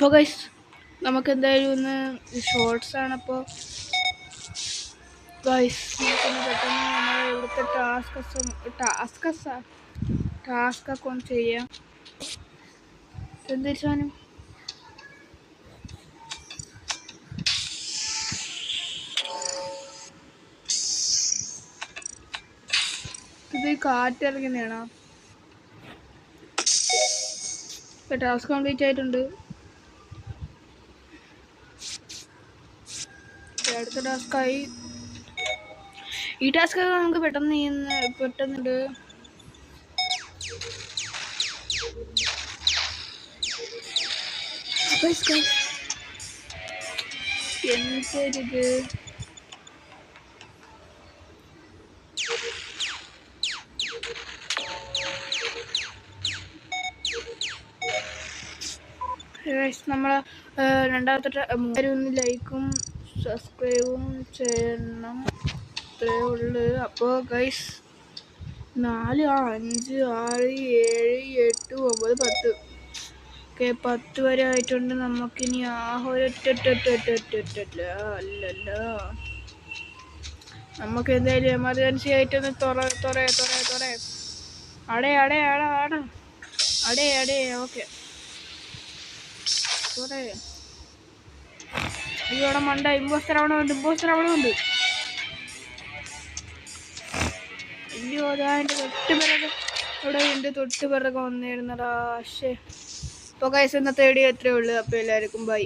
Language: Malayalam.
അപ്പോൾ ഗൈസ് നമുക്ക് എന്തായാലും ഒന്ന് ഷോർട്സ് ആണ്. അപ്പോൾ ഗൈസ് നമുക്കൊന്ന് പെട്ടെന്ന് നമ്മൾ ഇവിടുത്തെ ടാസ്കൊക്കെ ഒന്ന് ചെയ്യാം. എന്തിരിച്ചാനും ഇത് കാറ്റിറങ്ങുന്നതാണോ? ടാസ്ക് കംപ്ലീറ്റ് ആയിട്ടുണ്ട്. അടുത്ത ടാസ്കായി. ഈ ടാസ്ക് നമുക്ക് പെട്ടെന്നുണ്ട്. എന്തൊരിത് നമ്മളെ രണ്ടാമത്തെ ഒന്ന് ലൈക്കും സബ്സ്ക്രൈബും ചെയ്യണം, ഇത്രേ ഉള്ളു. അപ്പോൾ ഗൈസ് 4 5 6 7 8 9 10 ഓക്കെ 10 വരെ ആയിട്ടുണ്ട്. നമുക്കിനി അല്ലല്ലോ, നമുക്ക് എന്തായാലും എമർജൻസി ആയിട്ടൊന്ന് തുറ അടേ ഓക്കെ ഇവിടെ മണ്ട ഇമ്പോസ്റ്റർ ആവണമുണ്ട്. അയ്യോ അതാണ്ട് തൊട്ട് പിറകെ വന്നിരുന്നടാ. അപ്പോൾ ഗൈസ് ഇന്നത്തെ വീഡിയോ ഇത്രയേ ഉള്ളൂ. അപ്പോൾ എല്ലാവർക്കും ബൈ.